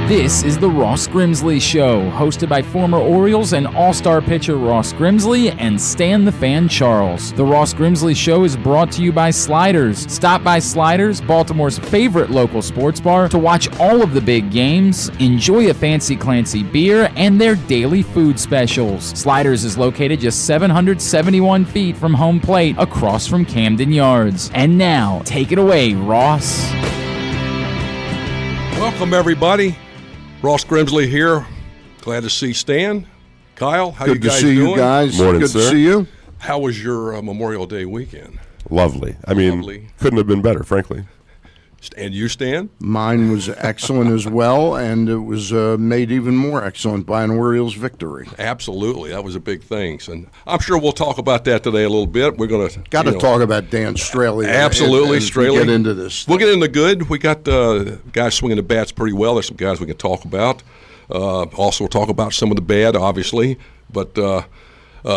This is the Ross Grimsley Show, hosted by former Orioles and All-Star pitcher Ross Grimsley and Stan the Fan Charles. The Ross Grimsley Show is brought to you by Sliders. Stop by Sliders, Baltimore's favorite local sports bar, to watch all of the big games, enjoy a fancy Clancy beer, and their daily food specials. Sliders is located just 771 feet from home plate, across from Camden Yards. And now, take it away, Ross. Welcome, everybody. Ross Grimsley here. Glad to see Stan. Kyle, how you guys doing? Good to see you guys. Morning, Good sir. to see you. How was your Memorial Day weekend? Lovely. I mean, Lovely. Couldn't have been better, frankly. And you, Stan? Mine was excellent as well, and it was made even more excellent by an Orioles victory. Absolutely. That was a big thing. And I'm sure we'll talk about that today a little bit. We're going to talk about Dan Straley. Absolutely, as Straley. we get into this. We'll get into good. We got guys swinging the bats pretty well. There's some guys we can talk about. Also, we'll talk about some of the bad, obviously. But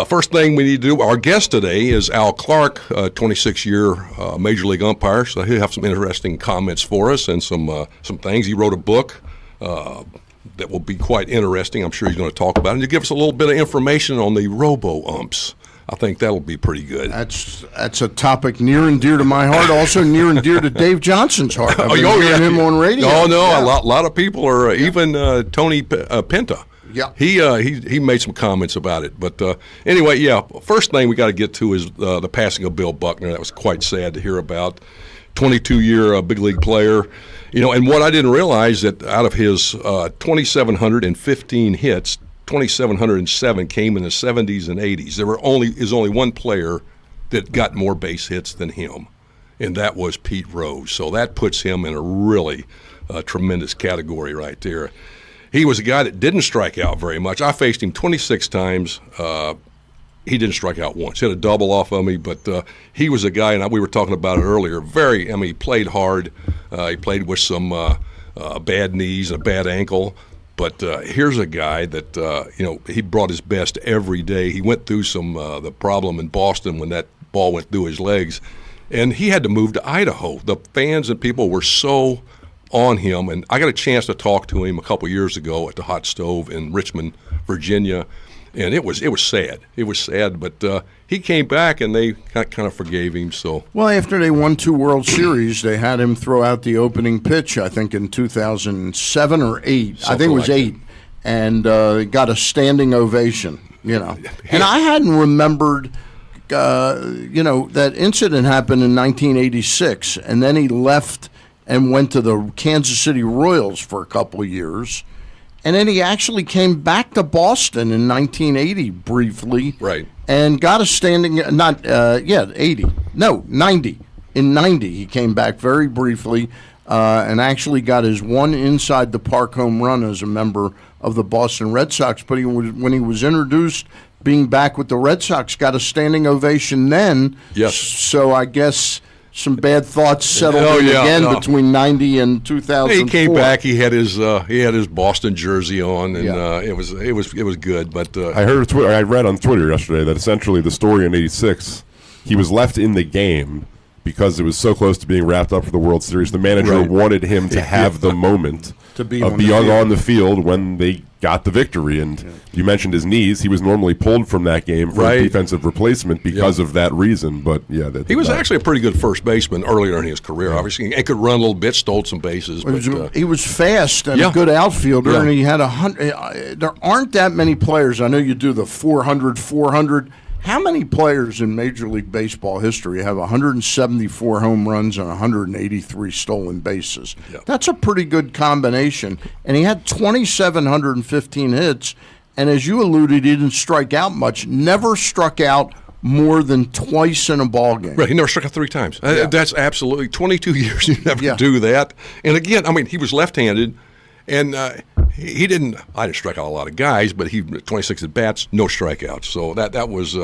first thing we need to do, our guest today is Al Clark, 26-year Major League umpire. So he'll have some interesting comments for us and some things. He wrote a book that will be quite interesting. I'm sure he's going to talk about it. And to give us a little bit of information on the robo-umps. I think that'll be pretty good. That's a topic near and dear to my heart, also near and dear to Dave Johnson's heart. I've been hearing him on radio. Oh, no, yeah. a lot of people are, even Tony Penta. Yeah, he made some comments about it. But anyway, yeah, first thing we got to get to is the passing of Bill Buckner. That was quite sad to hear about. 22-year big league player. You know, and what I didn't realize that out of his 2,715 hits, 2,707 came in the 70s and 80s. There is only one player that got more base hits than him, and that was Pete Rose. So that puts him in a really tremendous category right there. He was a guy that didn't strike out very much. I faced him 26 times. He didn't strike out once. He had a double off of me, but he was a guy, and we were talking about it earlier, he played hard. He played with some bad knees and a bad ankle. But here's a guy that, he brought his best every day. He went through the problem in Boston when that ball went through his legs, and he had to move to Idaho. The fans and people were so on him, and I got a chance to talk to him a couple years ago at the Hot Stove in Richmond, Virginia, and it was sad. It was sad, but he came back, and they kind of forgave him. So well, after they won 2 World Series, they had him throw out the opening pitch, I think in 2007 or 8. I think it was 8, and got a standing ovation, And I hadn't remembered, that incident happened in 1986, and then he left and went to the Kansas City Royals for a couple of years. And then he actually came back to Boston in 1980 briefly. Right. And got a standing, 80. No, 90. In 90, he came back very briefly and actually got his one inside the park home run as a member of the Boston Red Sox. But when he was introduced, being back with the Red Sox, got a standing ovation then. Yes. So I guess some bad thoughts settled in between 90 and 2004. He came back. He had his Boston jersey on, and it was good. But I read on Twitter yesterday that essentially the story in '86, he was left in the game because it was so close to being wrapped up for the World Series. The manager wanted him to have the moment to be of being on the field when they got the victory. And you mentioned his knees. He was normally pulled from that game for a defensive replacement because of that reason. But he was actually a pretty good first baseman earlier in his career. Obviously, and could run a little bit, stole some bases. He was fast and a good outfielder, and he had 100. There aren't that many players. I know you do the 400. How many players in Major League Baseball history have 174 home runs and 183 stolen bases? Yeah. That's a pretty good combination. And he had 2,715 hits, and as you alluded, he didn't strike out much, never struck out more than twice in a ball game. Right, he never struck out 3 times. That's absolutely 22 years. You never do that. And again, he was left-handed, and he didn't. I didn't strike out a lot of guys, but he 26 at bats, no strikeouts. So that was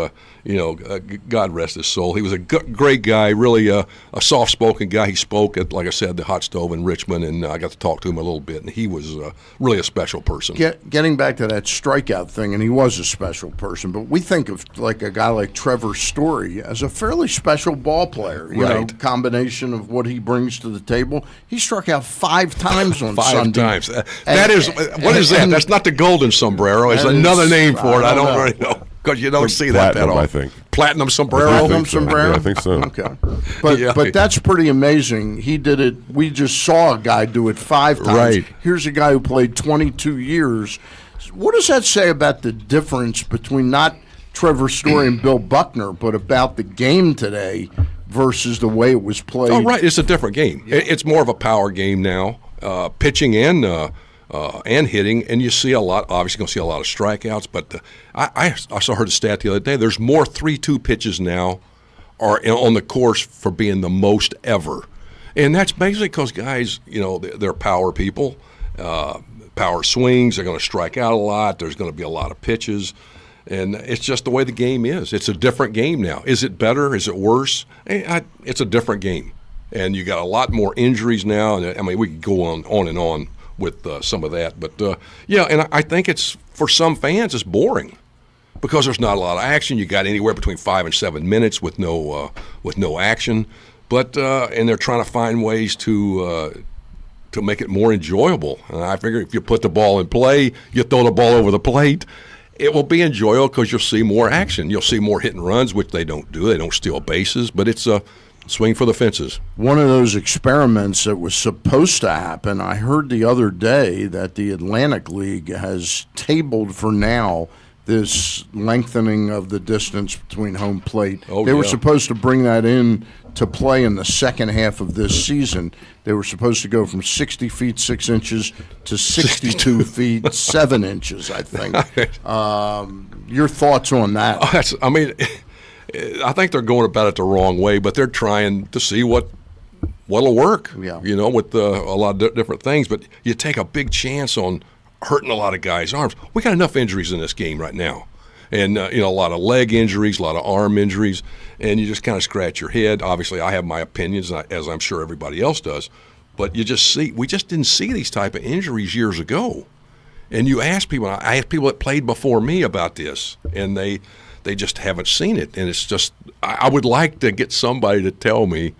God rest his soul. He was a great guy, really a soft-spoken guy. He spoke at, like I said, the hot stove in Richmond, and I got to talk to him a little bit. And he was really a special person. Getting back to that strikeout thing, and he was a special person. But we think of like a guy like Trevor Story as a fairly special ball player. You know, combination of what he brings to the table. He struck out 5 times on Sunday. 5 times. That is what is that? That's not the golden sombrero. It's another name for it. I don't really know. Because you don't see that often. I think. Platinum sombrero? Platinum sombrero? Yeah, I think so. Okay. But that's pretty amazing. He did it. We just saw a guy do it 5 times. Right. Here's a guy who played 22 years. What does that say about the difference between not Trevor Story and Bill Buckner, but about the game today versus the way it was played? Oh, right. It's a different game. Yeah. It's more of a power game now, pitching and hitting, and you see a lot. Obviously, going to see a lot of strikeouts. But I heard a stat the other day. There's more 3-2 pitches now are on the course for being the most ever, and that's basically because guys, they're power people, power swings. They're going to strike out a lot. There's going to be a lot of pitches, and it's just the way the game is. It's a different game now. Is it better? Is it worse? It's a different game, and you got a lot more injuries now. And I mean, we could go on and on with some of that. But, and I think it's, for some fans, it's boring because there's not a lot of action. You got anywhere between 5 and 7 minutes with no action. But and they're trying to find ways to make it more enjoyable. And I figure if you put the ball in play, you throw the ball over the plate, it will be enjoyable because you'll see more action. You'll see more hit and runs, which they don't do. They don't steal bases. But it's swing for the fences. One of those experiments that was supposed to happen, I heard the other day that the Atlantic League has tabled for now this lengthening of the distance between home plate. They were supposed to bring that in to play in the second half of this season. They were supposed to go from 60 feet 6 inches to 62 feet 7 inches, I think. Your thoughts on that? I think they're going about it the wrong way, but they're trying to see what'll work. Yeah. With a lot of different things. But you take a big chance on hurting a lot of guys' arms. We got enough injuries in this game right now, and a lot of leg injuries, a lot of arm injuries, and you just kind of scratch your head. Obviously, I have my opinions, as I'm sure everybody else does, but we just didn't see these type of injuries years ago. And you ask people, I asked people that played before me about this, and they just haven't seen it. And it's just, I would like to get somebody to tell me,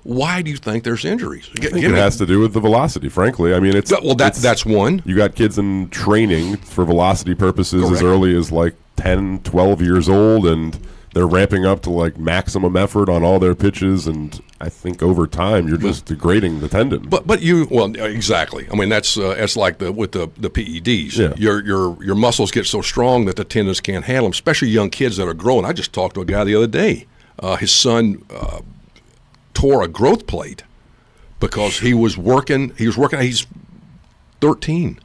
why do you think there's injuries? I think it has to do with the velocity, frankly. I mean, that's one. You got kids in training for velocity purposes Correct. As early as like 10, 12 years old, and they're ramping up to like maximum effort on all their pitches, and I think over time you're just degrading the tendon. But exactly. I mean, that's like with the PEDs. Yeah. Your muscles get so strong that the tendons can't handle them, especially young kids that are growing. I just talked to a guy the other day. His son tore a growth plate because he was working. He's 13,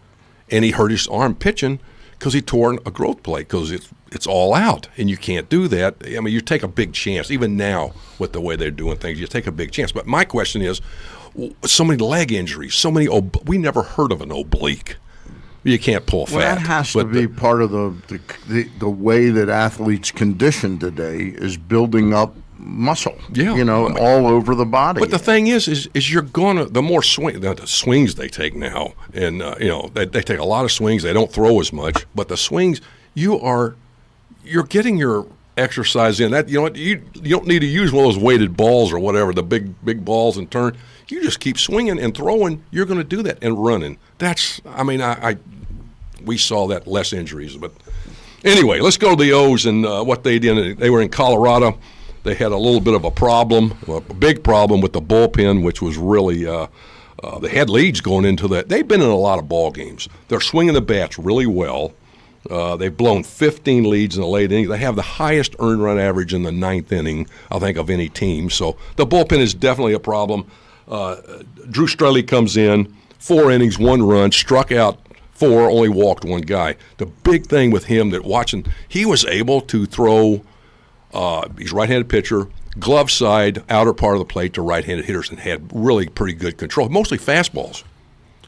and he hurt his arm pitching because he tore a growth plate because it's all out, and you can't do that. I mean, you take a big chance. Even now, with the way they're doing things, you take a big chance. But my question is, so many leg injuries, so many. We never heard of an oblique. You can't pull fat. Well, that has to be part of the way that athletes condition today is building up muscle. Yeah, all over the body. But the thing is you're gonna the more the swings they take now, and they take a lot of swings. They don't throw as much, but the swings you're getting your exercise in. That you don't need to use one of those weighted balls or whatever, the big balls and turn. You just keep swinging and throwing. You're going to do that and running. We saw that less injuries. But anyway, let's go to the O's and what they did. They were in Colorado. They had a little bit of a problem, a big problem with the bullpen, which was really they had leads going into that. They've been in a lot of ball games. They're swinging the bats really well. They've blown 15 leads in the late innings. They have the highest earned run average in the ninth inning, I think, of any team. So the bullpen is definitely a problem. Drew Straley comes in, 4 innings, 1 run, struck out 4, only walked 1 guy. The big thing with him he was able to throw, he's a right-handed pitcher, glove side, outer part of the plate to right-handed hitters, and had really pretty good control, mostly fastballs.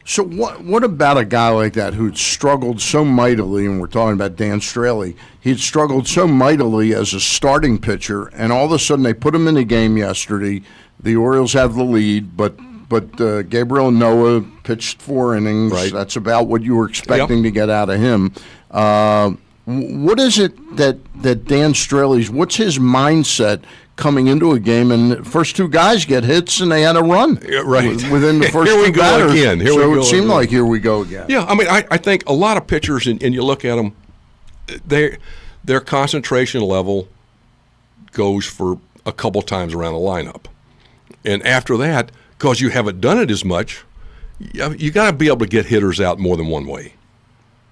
So what about a guy like that who'd struggled so mightily, and we're talking about Dan Straley, he'd struggled so mightily as a starting pitcher, and all of a sudden they put him in the game yesterday. The Orioles have the lead, but Gabriel Noah pitched 4 innings. Right. That's about what you were expecting to get out of him. What is it that Dan Straley's, what's his mindset coming into a game, and the first 2 guys get hits and they had a run within the first Here we 2 go batters. again. Here so we go it seemed again. like here we go again. Yeah, I mean, I think a lot of pitchers, and you look at them, their concentration level goes for a couple times around the lineup. And after that, because you haven't done it as much, you got to be able to get hitters out more than one way,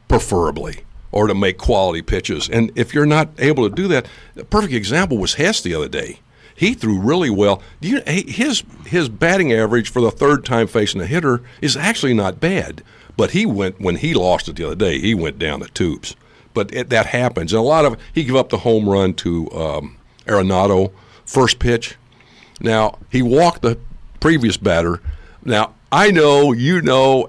preferably, or to make quality pitches. And if you're not able to do that, a perfect example was Hess the other day. He threw really well. His batting average for the 3rd time facing a hitter is actually not bad. But when he lost it the other day, he went down the tubes. But that happens. And he gave up the home run to Arenado, first pitch. Now, he walked the previous batter. Now, I know,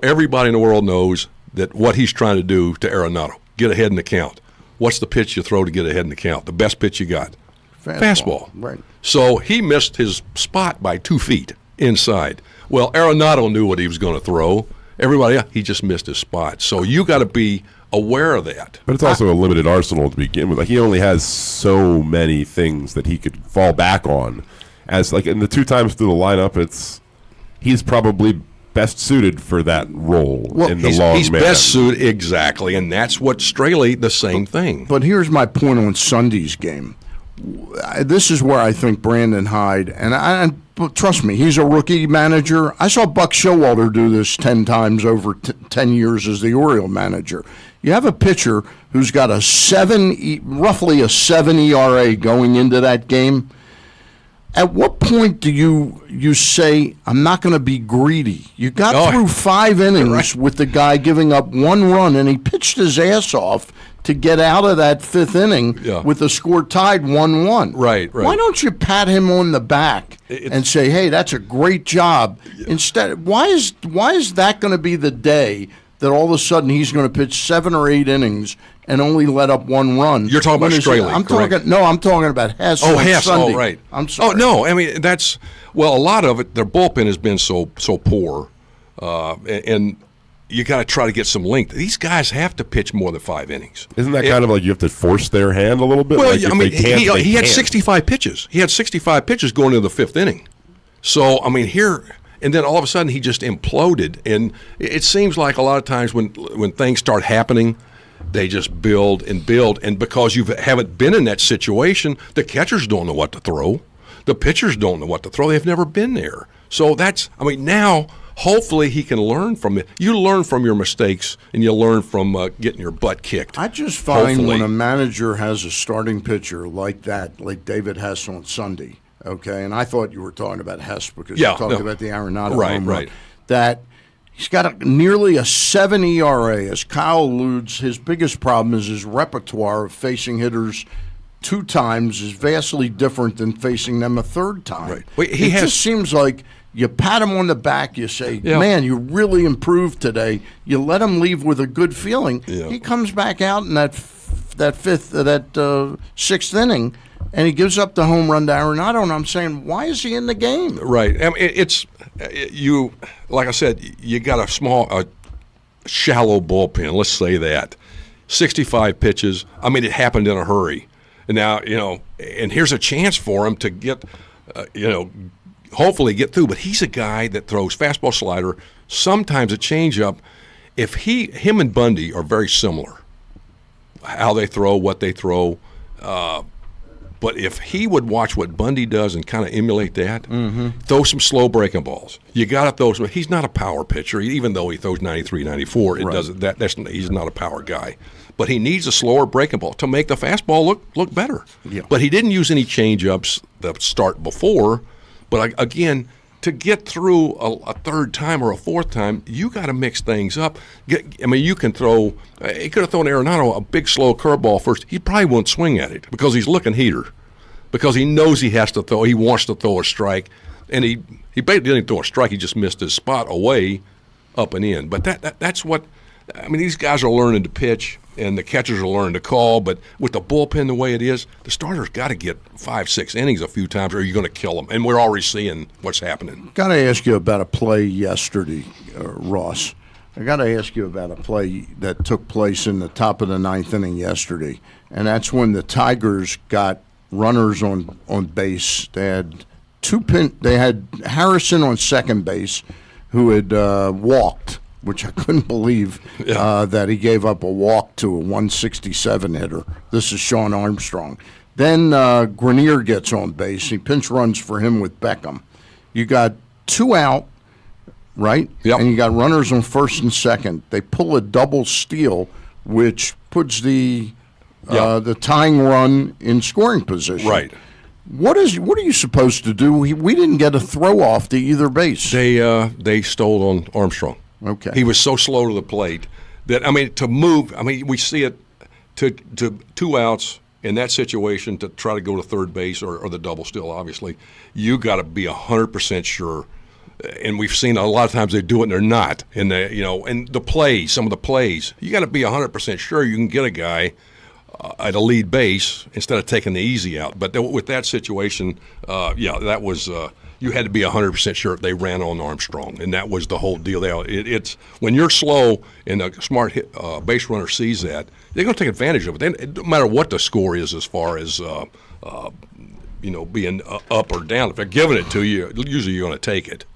everybody in the world knows that what he's trying to do to Arenado, get ahead in the count. What's the pitch you throw to get ahead in the count? The best pitch you got? Fastball. Right. So he missed his spot by 2 feet inside. Well, Arenado knew what he was going to throw. Everybody else, he just missed his spot. So you got to be aware of that. But it's also a limited arsenal to begin with. Like, he only has so many things that he could fall back on. As like in the 2 times through the lineup, he's probably best suited for that role in the long man. He's best suited, exactly, and that's what Straley, the same thing. But here's my point on Sunday's game. This is where I think Brandon Hyde, but trust me, he's a rookie manager. I saw Buck Showalter do this 10 times over 10 years as the Oriole manager. You have a pitcher who's got roughly a 7 ERA going into that game. At what point do you say, I'm not going to be greedy? You got through 5 innings with the guy giving up 1 run, and he pitched his ass off to get out of that 5th inning with the score tied 1-1. Right. Why don't you pat him on the back and say, hey, that's a great job? Instead, why is that going to be the day that all of a sudden he's going to pitch 7 or 8 innings and only let up 1 run? You're talking about Straley, I'm talking about Hess. Hess. Sunday. Oh, right. I'm sorry. Oh, no. I mean, a lot of it, their bullpen has been so poor, and you got to try to get some length. These guys have to pitch more than 5 innings. Isn't that kind of like you have to force their hand a little bit? Well, like I mean, he had can't. 65 pitches. He had 65 pitches going into the 5th inning. So, I mean, and then all of a sudden he just imploded. And it seems like a lot of times when things start happening, they just build. And because you haven't been in that situation, the catchers don't know what to throw. The pitchers don't know what to throw. They've never been there. So now hopefully he can learn from it. You learn from your mistakes, and you learn from getting your butt kicked. I just find when a manager has a starting pitcher like that, like David Hess on Sunday, okay, and I thought you were talking about Hess because you're talking about the Arenado home run, that he's got nearly a 7 ERA. As Kyle alludes, his biggest problem is his repertoire of facing hitters 2 times is vastly different than facing them a 3rd time. Right. Well, it just seems like you pat him on the back, you say, man, you really improved today. You let him leave with a good feeling. Yeah. He comes back out in that 6th inning, and he gives up the home run to Arenado, and I'm saying, why is he in the game? Right. I mean, like I said, you got a shallow bullpen, let's say that. 65 pitches. I mean, it happened in a hurry. And now, and here's a chance for him to get, hopefully get through. But he's a guy that throws fastball, slider, sometimes a changeup. Him and Bundy are very similar, how they throw, what they throw. But if he would watch what Bundy does and kind of emulate that, throw some slow breaking balls. You got to throw some. He's not a power pitcher, even though he throws 93, 94. It doesn't. He's not a power guy. But he needs a slower breaking ball to make the fastball look better. Yeah. But he didn't use any change-ups that start before. But again, to get through a 3rd time or a 4th time, you got to mix things up. You can throw. He could have thrown Arenado a big slow curveball first. He probably won't swing at it because he's looking heater, because he knows he has to throw. He wants to throw a strike, and he basically didn't throw a strike. He just missed his spot away. up and in. But that's what I mean. These guys are learning to pitch, and the catchers are learning to call. But with the bullpen the way it is, the starters got to get 5-6 innings a few times, or you're going to kill them. And we're already seeing what's happening. Got to ask you about a play yesterday, Ross. I got to ask you about a play that took place in the top of the ninth inning yesterday, and that's when the Tigers got runners on base. They had They had Harrison on second base, who had walked, which I couldn't believe that he gave up a walk to a 167 hitter. This is Sean Armstrong. Then Grenier gets on base. He pinch runs for him with Beckham. You got 2 out. Right? Yep. And you got runners on first and second. They pull a double steal, which puts the tying run in scoring position. Right. What are you supposed to do? We didn't get a throw off to either base. They stole on Armstrong. Okay. He was so slow to the plate that to move. We see it to 2 outs in that situation to try to go to third base or the double steal. Obviously, you got to be 100% sure. And we've seen a lot of times they do it and they're not. And and the plays, some of the plays, you got to be 100% sure you can get a guy at a lead base instead of taking the easy out. But with that situation, that was you had to be 100% sure they ran on Armstrong, and that was the whole deal. It's when you're slow and a smart base runner sees that, they're going to take advantage of it. No matter what the score is, as far as being up or down, if they're giving it to you, usually you're going to take it.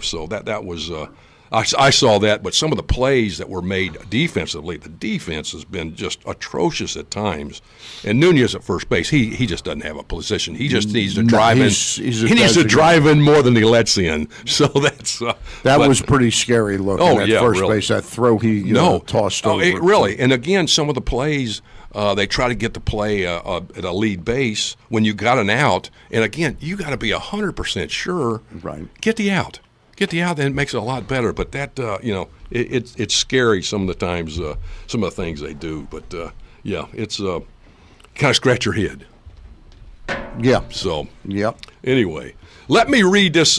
So that was I saw that, but some of the plays that were made defensively, the defense has been just atrocious at times. And Nunez at first base, he just doesn't have a position. He just needs to drive in. He needs to drive in more than he lets in. So that's that was pretty scary looking at first base. That throw he tossed over. Really, and again, some of the plays. They try to get the play at a lead base when you got an out. And, again, you got to be 100% sure. Right. Get the out, then it makes it a lot better. But that, it's scary some of the times, some of the things they do. But, it's kind of scratch your head. Yeah. So, yep. Anyway, let me read this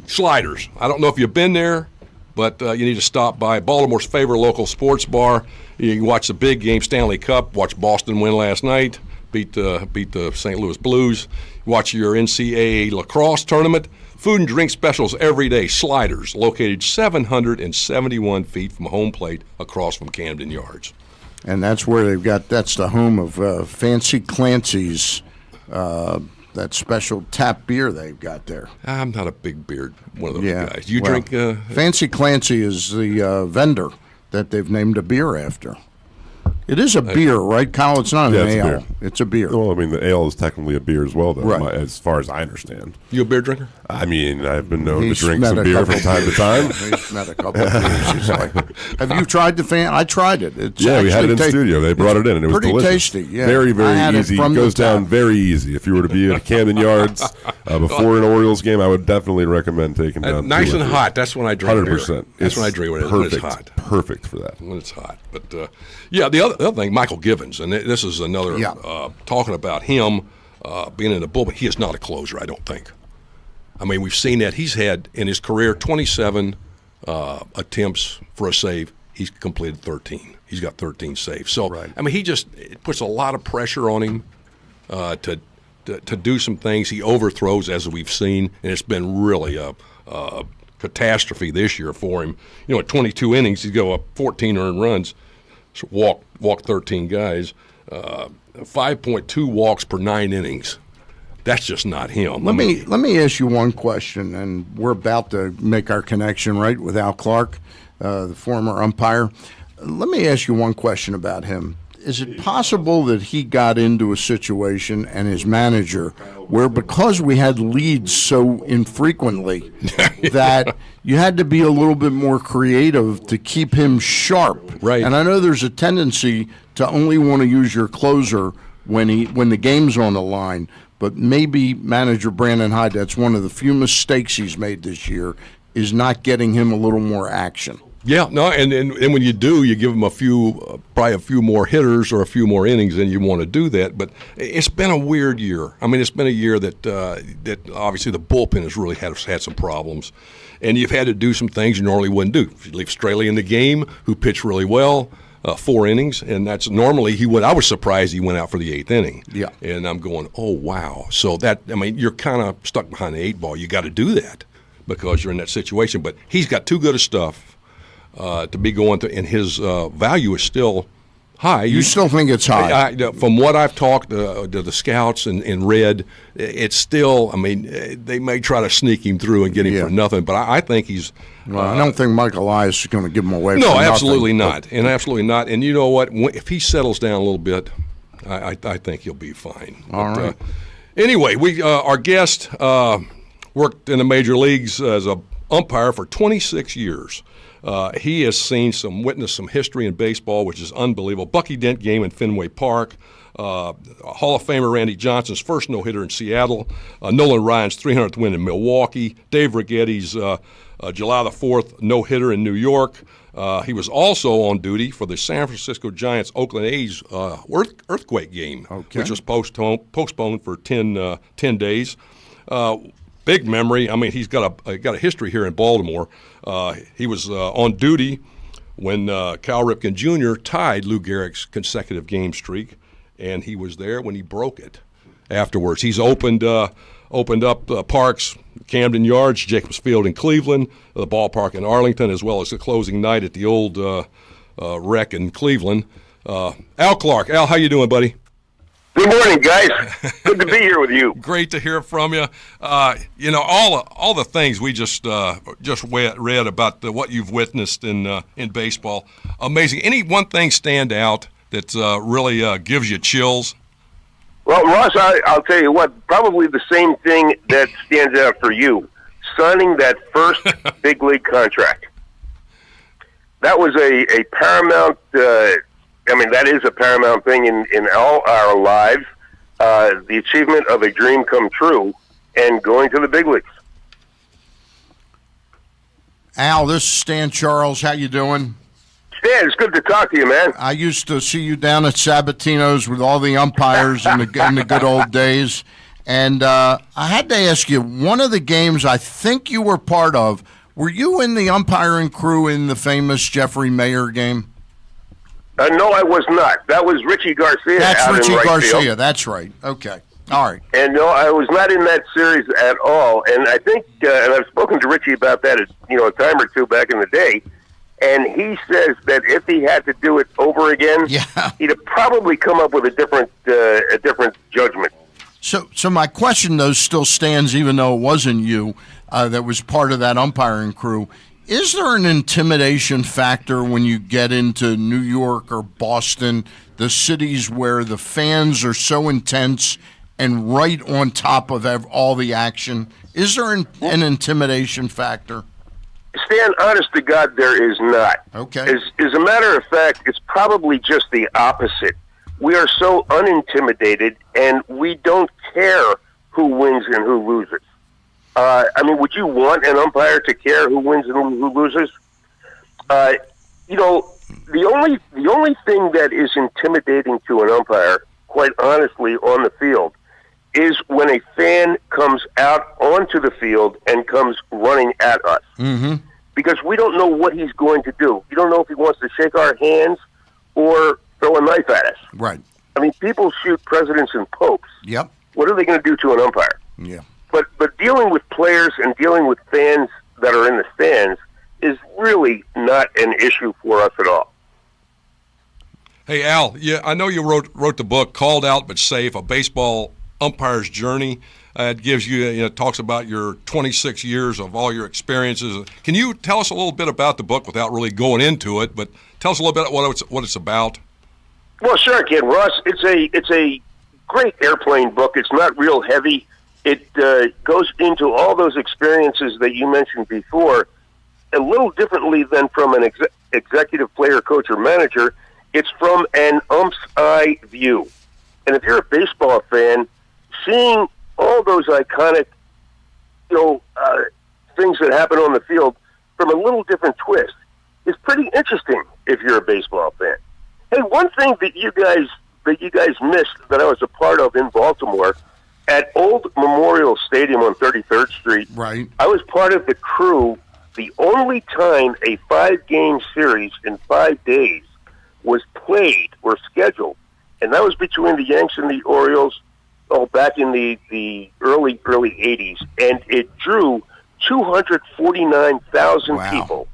Sliders. I don't know if you've been there, but you need to stop by Baltimore's favorite local sports bar. You can watch the big game, Stanley Cup. Watch Boston win last night, beat the St. Louis Blues. Watch your NCAA lacrosse tournament. Food and drink specials every day. Sliders, located 771 feet from home plate across from Camden Yards. And that's where that's the home of Fancy Clancy's, that special tap beer they've got there. I'm not a big beer one of those guys. You drink? Fancy Clancy is the vendor that they've named a beer after. It is a beer, right, Kyle? It's not an ale. It's a beer. Well, the ale is technically a beer as well, though, right. As far as I understand. You a beer drinker? I've been known to drink some beer from time to time. He's met a couple of beers. He's like, have you tried the fan? I tried it. We had it in studio. They brought it in, and it was pretty delicious. Tasty. Yeah. Very, very easy. It goes down very easy. If you were to be at Camden Yards before an Orioles game, I would definitely recommend taking down. Nice and hot. That's when I drink 100%. beer. That's when I drink when it's hot. Perfect for that. When it's hot. But the other thing, Michael Givens, and this is another talking about him being in the bullpen. He is not a closer, I don't think. We've seen that he's had in his career 27 attempts for a save. He's completed 13. He's got 13 saves. So he just it puts a lot of pressure on him to do some things. He overthrows, as we've seen, and it's been really a catastrophe this year for him. At 22 innings, he'd go up 14 earned runs, walk 13 guys, 5.2 walks per 9 innings. That's just not him. Let me ask you one question, and we're about to make our connection, right, with Al Clark, the former umpire. Let me ask you one question about him. Is it possible that he got into a situation and his manager where, because we had leads so infrequently, that you had to be a little bit more creative to keep him sharp? Right. And I know there's a tendency to only want to use your closer when the game's on the line, but maybe manager Brandon Hyde, that's one of the few mistakes he's made this year, is not getting him a little more action. Yeah, no, and when you do, you give them probably a few more hitters or a few more innings, and you want to do that. But it's been a weird year. I mean, it's been a year that obviously the bullpen has really had some problems, and you've had to do some things you normally wouldn't do. If you leave Straley in the game, who pitched really well, 4 innings, and that's normally he would. I was surprised he went out for the 8th inning. Yeah, and I'm going, oh wow. So you're kind of stuck behind the 8 ball. You got to do that because you're in that situation. But he's got too good of stuff to be going to, and his value is still high. You still think it's high? From what I've talked to the scouts and read, it's still. I mean, they may try to sneak him through and get him for nothing, but I think he's. Well, I don't think Mike Elias is going to give him away. No, for absolutely nothing. not, absolutely not. And you know what? If he settles down a little bit, I think he'll be fine. All right. Anyway, our guest worked in the major leagues as a umpire for 26 years. He has witnessed some history in baseball, which is unbelievable. Bucky Dent game in Fenway Park, Hall of Famer Randy Johnson's first no-hitter in Seattle, Nolan Ryan's 300th win in Milwaukee, Dave Righetti's July the 4th no-hitter in New York. He was also on duty for the San Francisco Giants Oakland A's earthquake game, which was postponed for 10 days. Big memory. I mean, he's got a history here in Baltimore. He was on duty when Cal Ripken Jr. tied Lou Gehrig's consecutive game streak, and he was there when he broke it. Afterwards, he's opened up parks, Camden Yards, Jacobs Field in Cleveland, the ballpark in Arlington, as well as the closing night at the old rec in Cleveland. Al Clark, Al, how you doing, buddy? Good morning, guys. Good to be here with you. Great to hear from you. All the things we just read about what you've witnessed in baseball. Amazing. Any one thing stand out that really gives you chills? Well, Ross, I'll tell you what. Probably the same thing that stands out for you: signing that first big league contract. That was a paramount. That is a paramount thing in all our lives, the achievement of a dream come true and going to the big leagues. Al, this is Stan Charles. How you doing? Stan, it's good to talk to you, man. I used to see you down at Sabatino's with all the umpires in the good old days. And I had to ask you, one of the games I think you were part of, were you in the umpiring crew in the famous Jeffrey Mayer game? No, I was not. That was Richie Garcia. That's Richie Garcia. Field. That's right. Okay. All right. And no, I was not in that series at all. And I think, and I've spoken to Richie about that, a time or two back in the day. And he says that if he had to do it over again, he'd have probably come up with a different judgment. So my question, though, still stands, even though it wasn't you that was part of that umpiring crew. Is there an intimidation factor when you get into New York or Boston, the cities where the fans are so intense and right on top of all the action? Is there an intimidation factor? Stan, honest to God, there is not. Okay. As a matter of fact, it's probably just the opposite. We are so unintimidated, and we don't care who wins and who loses. Would you want an umpire to care who wins and who loses? The only thing that is intimidating to an umpire, quite honestly, on the field, is when a fan comes out onto the field and comes running at us. Mm-hmm. Because we don't know what he's going to do. We don't know if he wants to shake our hands or throw a knife at us. Right. I mean, people shoot presidents and popes. Yep. What are they going to do to an umpire? Yeah. But dealing with players and dealing with fans that are in the stands is really not an issue for us at all. Hey, Al, I know you wrote the book, Called Out But Safe, A Baseball Umpire's Journey. It gives you, talks about your 26 years of all your experiences. Can you tell us a little bit about the book without really going into it, but tell us a little bit what it's about? Well, sure, kid. Ross, it's a great airplane book. It's not real heavy. It goes into all those experiences that you mentioned before a little differently than from an executive player, coach, or manager. It's from an ump's eye view. And if you're a baseball fan, seeing all those iconic, things that happen on the field from a little different twist. is pretty interesting if you're a baseball fan. Hey, one thing that you guys missed that I was a part of in Baltimore at Old Memorial Stadium on 33rd Street. Right. I was part of the crew. The only time a 5-game series in 5 days was played or scheduled, and that was between the Yanks and the Orioles, back in the early 80s, and it drew 249,000 people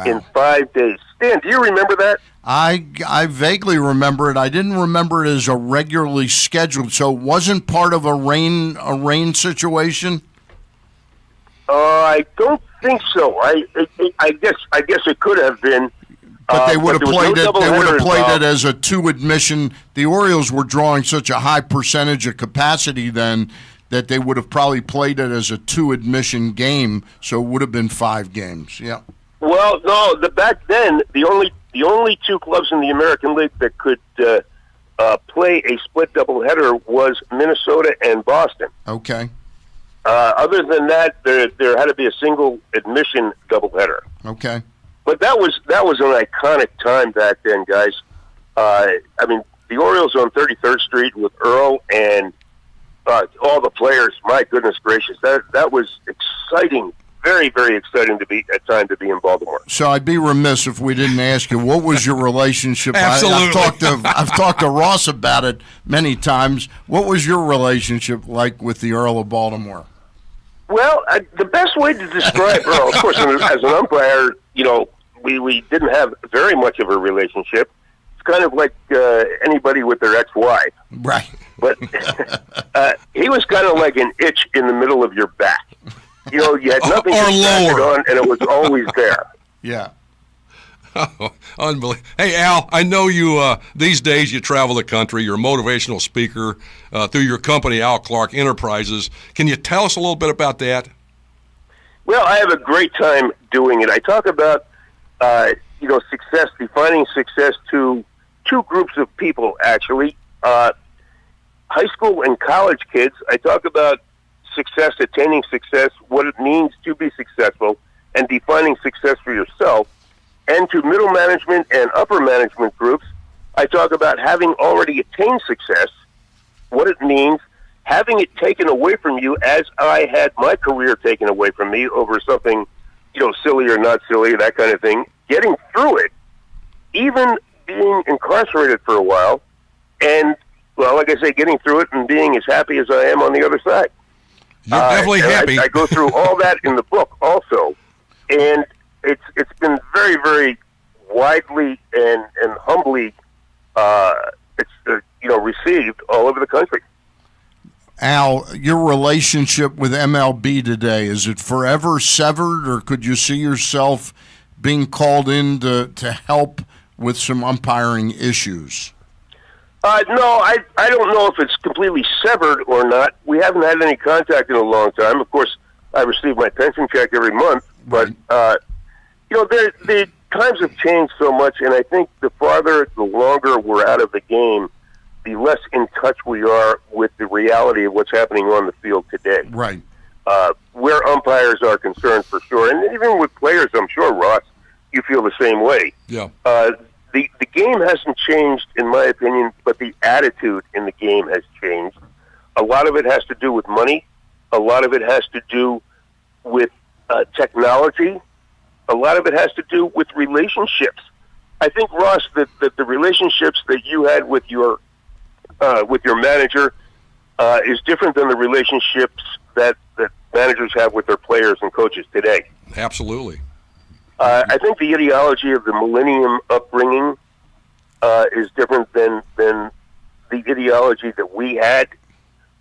in 5 days. Stan, do you remember that? I vaguely remember it. I didn't remember it as a regularly scheduled, so it wasn't part of a rain situation. I don't think so. I guess it could have been. But they would have played no it. They would have played involved. it as a 2-admission. The Orioles were drawing such a high percentage of capacity then that they would have probably played it as a 2-admission game. So it would have been 5 games. Yeah. Well, no. Back then, the only 2 clubs in the American League that could play a split doubleheader was Minnesota and Boston. Okay. Other than that, there had to be a single admission doubleheader. Okay. But that was an iconic time back then, guys. I mean, the Orioles on 33rd Street with Earl and all the players. My goodness gracious, that was exciting. Very, very exciting to be in Baltimore. So I'd be remiss if we didn't ask you, what was your relationship? Absolutely. I've talked to Ross about it many times. What was your relationship like with the Earl of Baltimore? Well, the best way to describe Earl, of course, as an umpire, we didn't have very much of a relationship. It's kind of like anybody with their ex-wife. Right. But he was kind of like an itch in the middle of your back. You had nothing to stack it on, and it was always there. Yeah. Oh, unbelievable. Hey, Al, I know you these days you travel the country. You're a motivational speaker through your company, Al Clark Enterprises. Can you tell us a little bit about that? Well, I have a great time doing it. I talk about, success, defining success to 2 groups of people, actually. High school and college kids. I talk about success, attaining success, what it means to be successful, and defining success for yourself. And to middle management and upper management groups, I talk about having already attained success, what it means, having it taken away from you, as I had my career taken away from me over something, silly or not silly, that kind of thing, getting through it, even being incarcerated for a while, and, well, like I say, getting through it and being as happy as I am on the other side. You're definitely happy. I go through all that in the book also, and it's been very, very widely and humbly received all over the country. Al, your relationship with MLB today, is it forever severed, or could you see yourself being called in to help with some umpiring issues? No, I don't know if it's completely severed or not. We haven't had any contact in a long time. Of course, I receive my pension check every month, but the times have changed so much, and I think the longer we're out of the game, the less in touch we are with the reality of what's happening on the field today. Right. Where umpires are concerned, for sure, and even with players, I'm sure, Ross, you feel the same way. Yeah. The game hasn't changed, in my opinion, but the attitude in the game has changed. A lot of it has to do with money. A lot of it has to do with technology. A lot of it has to do with relationships. I think, Ross, that the relationships that you had with your manager is different than the relationships that managers have with their players and coaches today. Absolutely. I think the ideology of the millennium upbringing is different than the ideology that we had.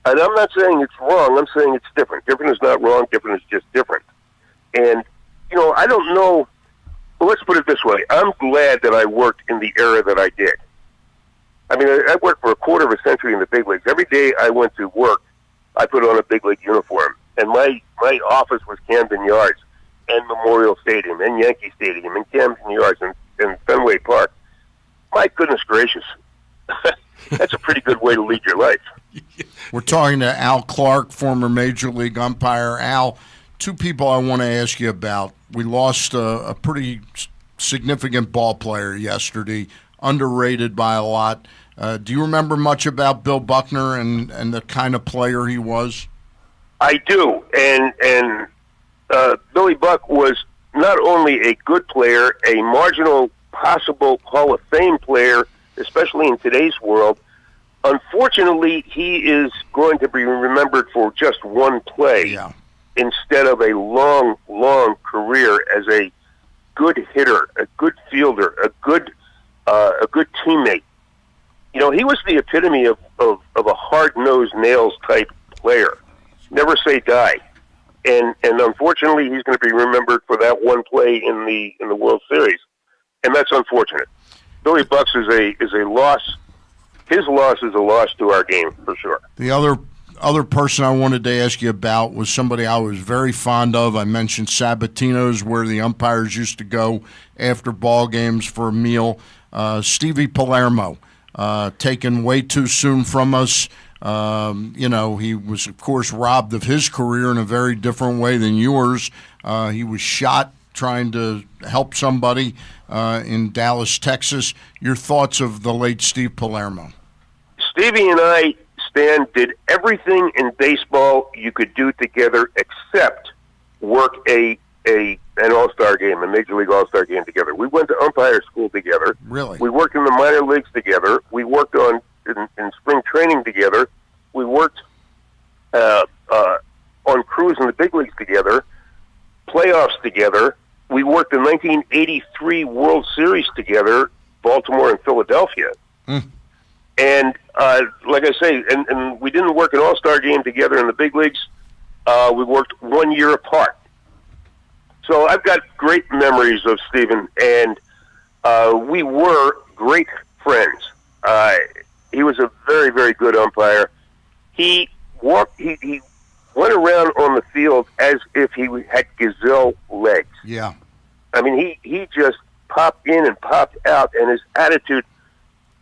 And I'm not saying it's wrong. I'm saying it's different. Different is not wrong. Different is just different. And, I don't know. Well, let's put it this way. I'm glad that I worked in the era that I did. I mean, I worked for a quarter of a century in the big leagues. Every day I went to work, I put on a big league uniform. And my office was Camden Yards and Memorial Stadium and Yankee Stadium and Camden Yards and Fenway Park. My goodness gracious. That's a pretty good way to lead your life. We're talking to Al Clark, former Major League umpire. Al, 2 people I want to ask you about. We lost a pretty significant ball player yesterday, underrated by a lot. Do you remember much about Bill Buckner and the kind of player he was? I do, and Billy Buck was not only a good player, a marginal possible Hall of Fame player, especially in today's world. Unfortunately, he is going to be remembered for just one play instead of a long, long career as a good hitter, a good fielder, a good teammate. You know, he was the epitome of a hard-nosed nails type player. Never say die. And unfortunately, he's going to be remembered for that one play in the World Series, and that's unfortunate. Billy Bucks is a loss. His loss is a loss to our game for sure. The other person I wanted to ask you about was somebody I was very fond of. I mentioned Sabatino's, where the umpires used to go after ball games for a meal. Stevie Palermo, taken way too soon from us. He was, of course, robbed of his career in a very different way than yours. He was shot trying to help somebody in Dallas, Texas. Your thoughts of the late Steve Palermo? Stevie and I, Stan, did everything in baseball you could do together except work an all-star game, a Major League all-star game together. We went to umpire school together. Really? We worked in the minor leagues together. We worked in spring training together. We worked on crews in the big leagues together, playoffs together. We worked the 1983 World Series together, Baltimore and Philadelphia. And like I say, and we didn't work an all-star game together in the big leagues. We worked 1 year apart. So I've got great memories of Stephen, and we were great friends. He was a very, very good umpire. He went around on the field as if he had gazelle legs. Yeah. I mean, he just popped in and popped out, and his attitude,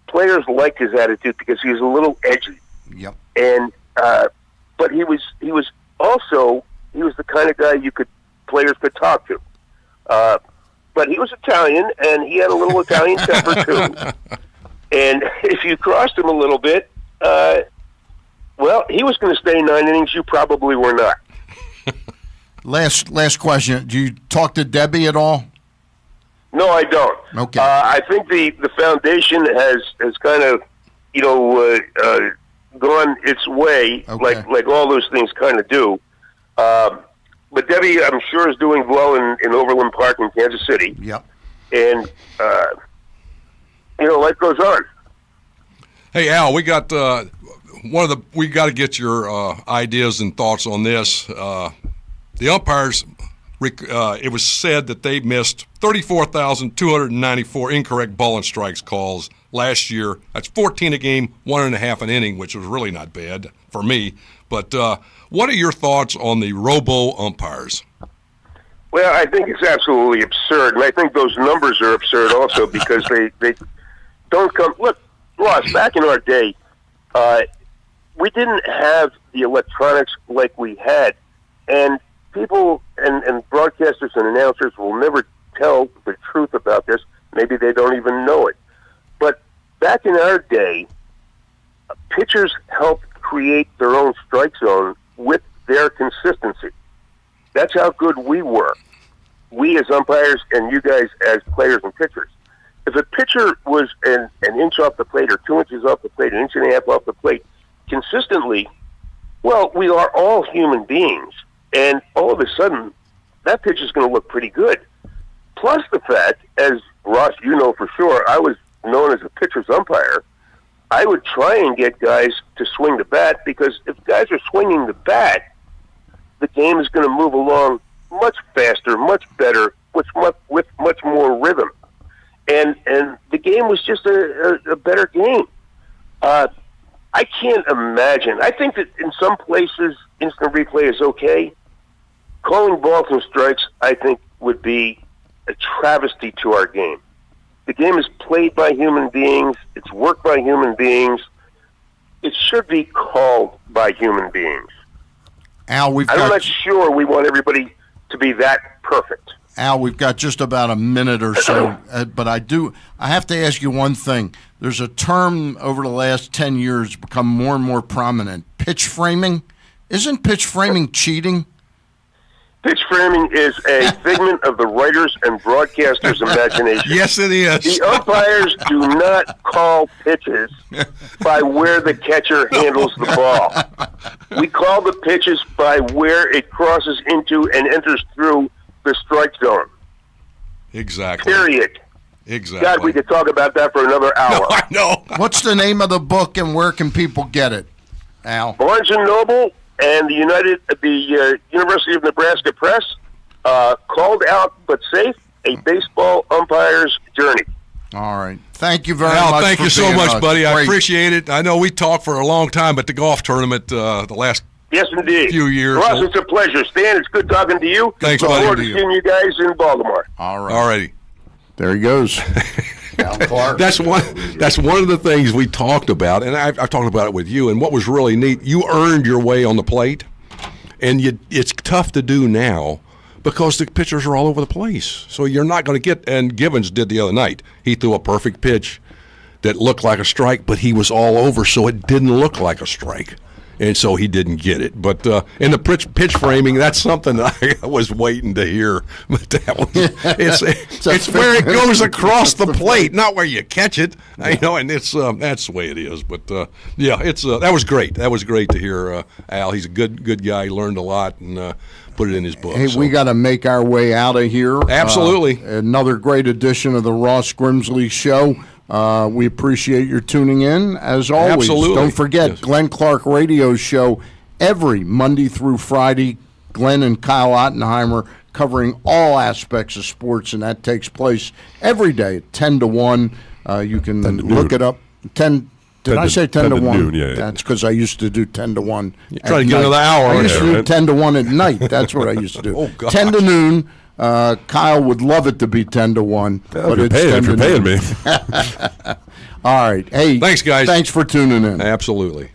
players liked his attitude because he was a little edgy. Yep. And but he was the kind of guy players could talk to. But he was Italian, and he had a little Italian temper too. And if you crossed him a little bit, he was going to stay 9 innings. You probably were not. Last question. Do you talk to Debbie at all? No, I don't. Okay. I think the foundation has kind of, gone its way, like all those things kind of do. But Debbie, I'm sure, is doing well in Overland Park in Kansas City. Yep. And life goes on. Hey, Al, we got we got to get your ideas and thoughts on this. The umpires, it was said that they missed 34,294 incorrect ball and strikes calls last year. That's 14 a game, 1.5 an inning, which was really not bad for me. But what are your thoughts on the robo umpires? Well, I think it's absolutely absurd, and I think those numbers are absurd also because they don't come. Look, Ross, back in our day, we didn't have the electronics like we had, and people and broadcasters and announcers will never tell the truth about this. Maybe they don't even know it. But back in our day, pitchers helped create their own strike zone with their consistency. That's how good we were. We as umpires and you guys as players and pitchers. If a pitcher was an inch off the plate or 2 inches off the plate, an inch and a half off the plate, consistently, well, we are all human beings. And all of a sudden, that pitch is going to look pretty good. Plus the fact, as Ross, you know for sure, I was known as a pitcher's umpire. I would try and get guys to swing the bat because if guys are swinging the bat, the game is going to move along much faster, much better, with much more rhythm. And the game was just a better game. I can't imagine. I think that in some places, instant replay is okay. Calling balls and strikes, I think, would be a travesty to our game. The game is played by human beings. It's worked by human beings. It should be called by human beings. Al, I'm not sure we want everybody to be that perfect. Al, we've got just about a minute or so, but I have to ask you one thing. There's a term over the last 10 years become more and more prominent, pitch framing. Isn't pitch framing cheating? Pitch framing is a figment of the writers and broadcasters' imagination. Yes, it is. The umpires do not call pitches by where the catcher handles the ball. We call the pitches by where it crosses into and enters through the strike zone. Exactly. Period. Exactly. God, we could talk about that for another hour. No, I know. What's the name of the book and where can people get it, Al? Barnes & Noble and the University of Nebraska Press, Called Out But Safe, A Baseball Umpire's Journey. All right. Thank you very Al, much. thank for you so being much, on. buddy. I Great. appreciate it. I know we talked for a long time at the golf tournament the last Yes, indeed. few years. Ross, it's a pleasure. Stan, it's good talking to you. Thanks, Look buddy. forward to seeing you guys in Baltimore. All right. All righty. There he goes. Al Clark. That's one of the things we talked about, and I've talked about it with you. And what was really neat, you earned your way on the plate, and it's tough to do now because the pitchers are all over the place. So you're not going to get. And Givens did the other night. He threw a perfect pitch that looked like a strike, but he was all over, so it didn't look like a strike. And so he didn't get it. But in the pitch framing, that's something that I was waiting to hear. But that was, it's where it goes across the plate, not where you catch it. You know, and it's that's the way it is. But yeah, it's that was great. That was great to hear Al. He's a good guy. He learned a lot and put it in his book. Hey, so. we got to make our way out of here. Absolutely. Another great edition of the Ross Grimsley Show. We appreciate your tuning in, as always. Absolutely. Don't forget, Yes. Glenn Clark Radio Show every Monday through Friday. Glenn and Kyle Ottenheimer covering all aspects of sports, and that takes place every day at 10 to 1. You can 10 to look noon. it up. 10 Did I say 10 to 1? Noon, yeah. That's because I used to do 10 to 1. Try to get another hour I in used to there, do right? 10 to 1 at night. That's what I used to do. Oh, gosh. 10 to noon. Kyle would love it to be 10 to 1. But If it's 10 you're to paying noon. me. All right. Hey, Thanks, guys. Thanks for tuning in. Absolutely.